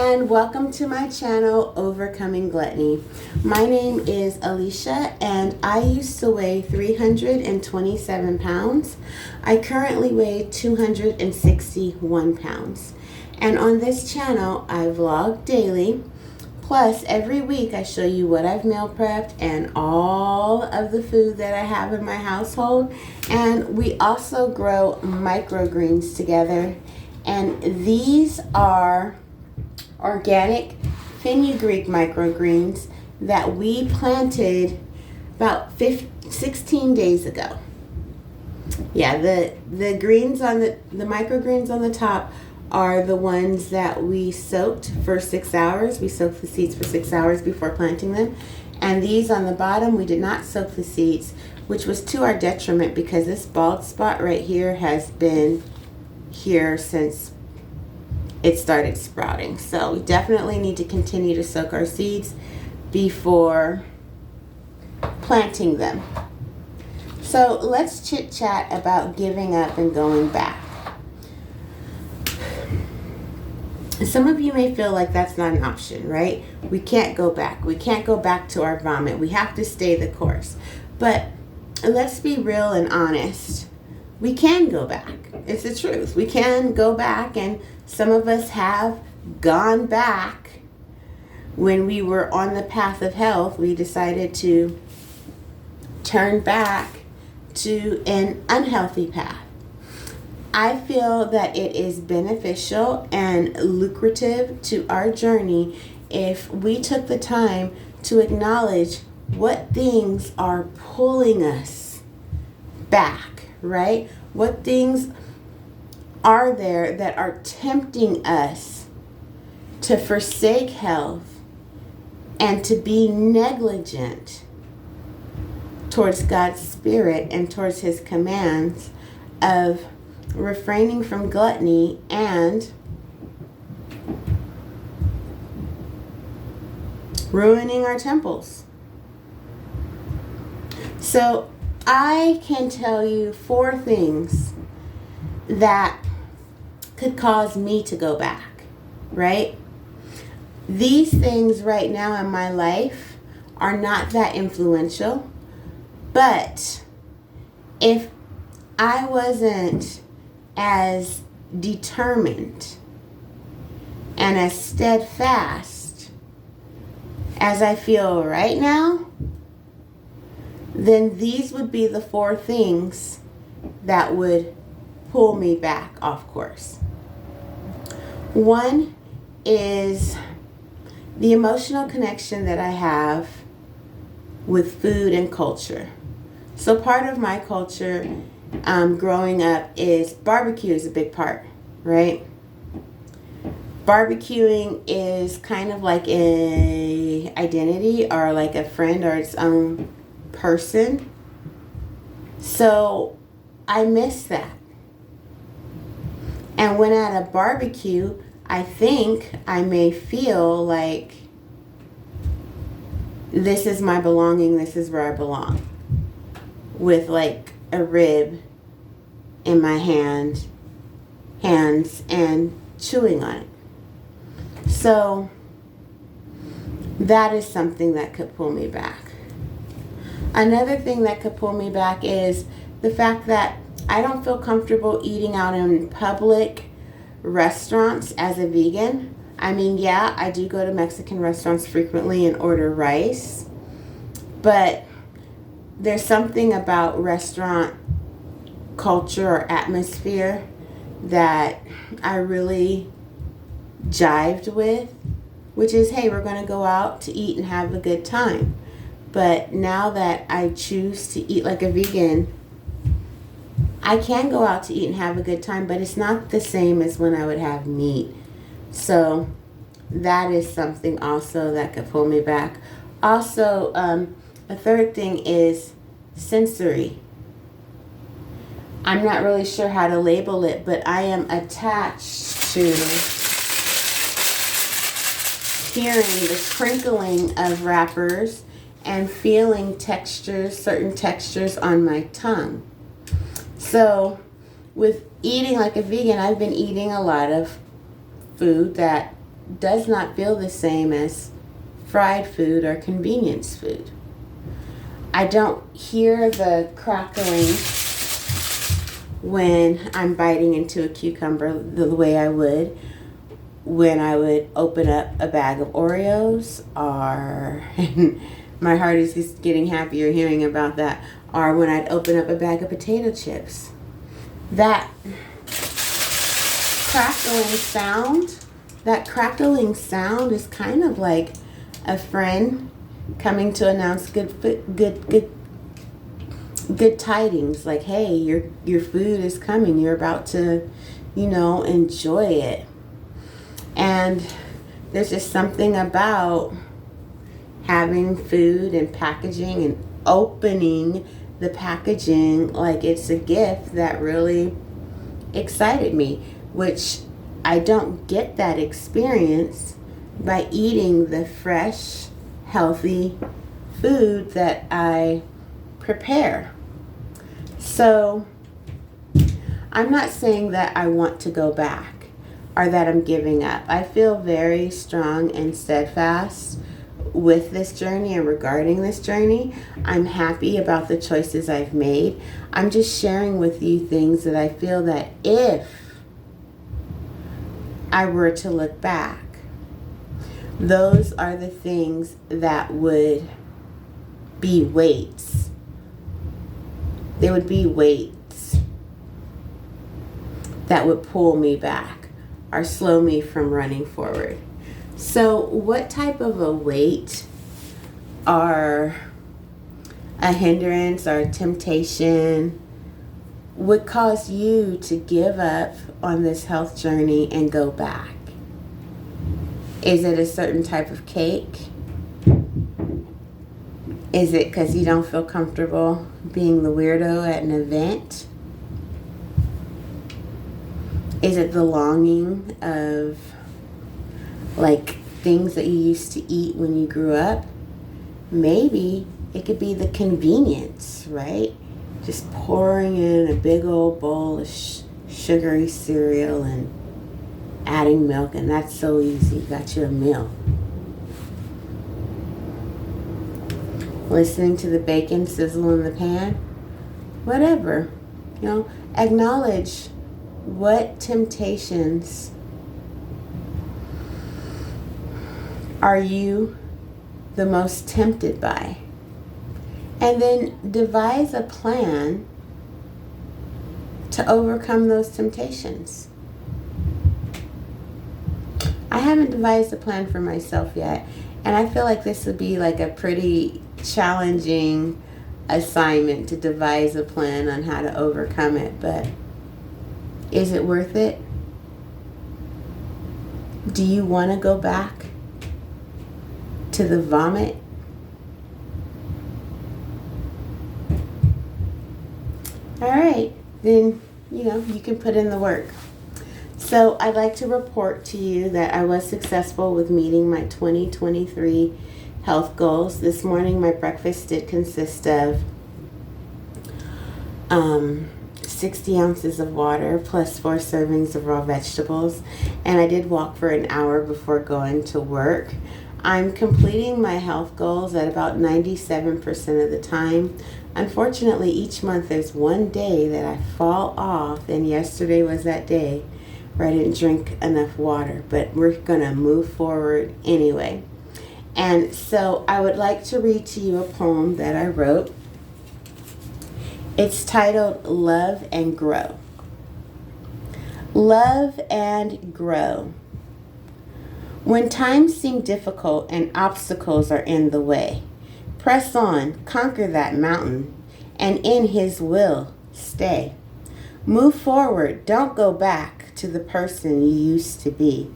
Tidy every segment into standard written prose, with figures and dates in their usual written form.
and welcome to my channel, Overcoming Gluttony. My name is Alicia and I used to weigh 327 pounds. I currently weigh 261 pounds. And on this channel, I vlog daily. Plus, every week I show you what I've meal prepped and all of the food that I have in my household. And we also grow microgreens together. And these are organic fenugreek microgreens that we planted about 16 days ago. Yeah, the greens on the microgreens on the top are the ones that we soaked for 6 hours. We soaked the seeds for 6 hours before planting them. And these on the bottom, we did not soak the seeds, which was to our detriment because this bald spot right here has been here since it started sprouting. So we definitely need to continue to soak our seeds before planting them. So let's chit chat about giving up and going back. Some of you may feel like that's not an option, right? We can't go back. We can't go back to our vomit. We have to stay the course. But let's be real and honest. We can go back. It's the truth. We can go back, and some of us have gone back. When we were on the path of health, we decided to turn back to an unhealthy path. I feel that it is beneficial and lucrative to our journey if we took the time to acknowledge what things are pulling us back, right? What things are there that are tempting us to forsake health and to be negligent towards God's Spirit and towards His commands of refraining from gluttony and ruining our temples. So I can tell you 4 things that could cause me to go back, right? These things right now in my life are not that influential, but if I wasn't as determined and as steadfast as I feel right now, then these would be the 4 things that would pull me back off course. One is the emotional connection that I have with food and culture. So part of my culture growing up is barbecue is a big part, right? Barbecuing is kind of like a identity or like a friend or its own person. So I miss that. And when at a barbecue, I think I may feel like this is my belonging, this is where I belong. With like a rib in my hands and chewing on it. So that is something that could pull me back. Another thing that could pull me back is the fact that I don't feel comfortable eating out in public restaurants as a vegan. I mean, yeah, I do go to Mexican restaurants frequently and order rice, but there's something about restaurant culture or atmosphere that I really jived with, which is, hey, we're going to go out to eat and have a good time. But now that I choose to eat like a vegan, I can go out to eat and have a good time, but it's not the same as when I would have meat. So that is something also that could pull me back. Also, a third thing is sensory. I'm not really sure how to label it, but I am attached to hearing the crinkling of wrappers and feeling textures, certain textures on my tongue. So with eating like a vegan, I've been eating a lot of food that does not feel the same as fried food or convenience food. I don't hear the crackling when I'm biting into a cucumber the way I would when I would open up a bag of Oreos, or my heart is just getting happier hearing about that, or when I'd open up a bag of potato chips. That crackling sound is kind of like a friend coming to announce good tidings, like, hey, your food is coming, you're about to, enjoy it. And there's just something about having food and packaging and opening the packaging like it's a gift that really excited me, which I don't get that experience by eating the fresh, healthy food that I prepare. So I'm not saying that I want to go back or that I'm giving up. I feel very strong and steadfast with this journey and regarding this journey. I'm happy about the choices I've made. I'm just sharing with you things that I feel that if I were to look back, those are the things that would be weights. They would be weights that would pull me back or slow me from running forward. So what type of a weight or a hindrance or a temptation would cause you to give up on this health journey and go back? Is it a certain type of cake? Is it because you don't feel comfortable being the weirdo at an event? Is it the longing of like things that you used to eat when you grew up? Maybe it could be the convenience, right? Just pouring in a big old bowl of sugary cereal and adding milk, and that's so easy. You got you a meal. Listening to the bacon sizzle in the pan, whatever. Acknowledge what temptations are you the most tempted by, and then devise a plan to overcome those temptations. I haven't devised a plan for myself yet, and I feel like this would be like a pretty challenging assignment to devise a plan on how to overcome it, but is it worth it? Do you want to go back to the vomit? All right, then, you can put in the work. So I'd like to report to you that I was successful with meeting my 2023 health goals. This morning, my breakfast did consist of 60 ounces of water plus 4 servings of raw vegetables, and I did walk for an hour before going to work. I'm completing my health goals at about 97% of the time. Unfortunately, each month there's one day that I fall off, and yesterday was that day where I didn't drink enough water, but we're going to move forward anyway. And so I would like to read to you a poem that I wrote. It's titled Love and Grow. Love and grow. When times seem difficult and obstacles are in the way, press on, conquer that mountain, and in His will, stay. Move forward, don't go back to the person you used to be.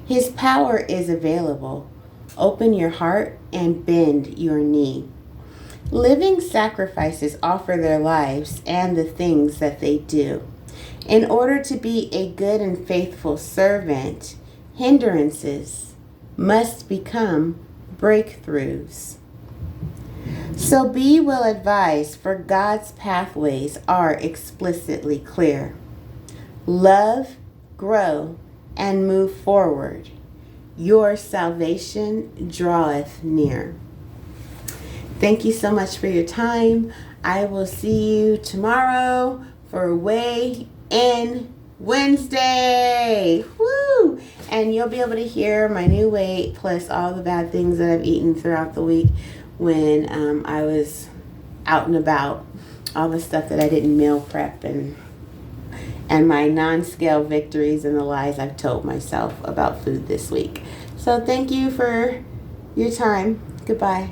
His power is available. Open your heart and bend your knee. Living sacrifices offer their lives and the things that they do. In order to be a good and faithful servant, hindrances must become breakthroughs. So be well advised, for God's pathways are explicitly clear. Love, grow, and move forward. your salvation draweth near. Thank you so much for your time. I will see you tomorrow for Weigh In Wednesday. Woo! And you'll be able to hear my new weight plus all the bad things that I've eaten throughout the week when I was out and about. All the stuff that I didn't meal prep and my non-scale victories and the lies I've told myself about food this week. So thank you for your time. Goodbye.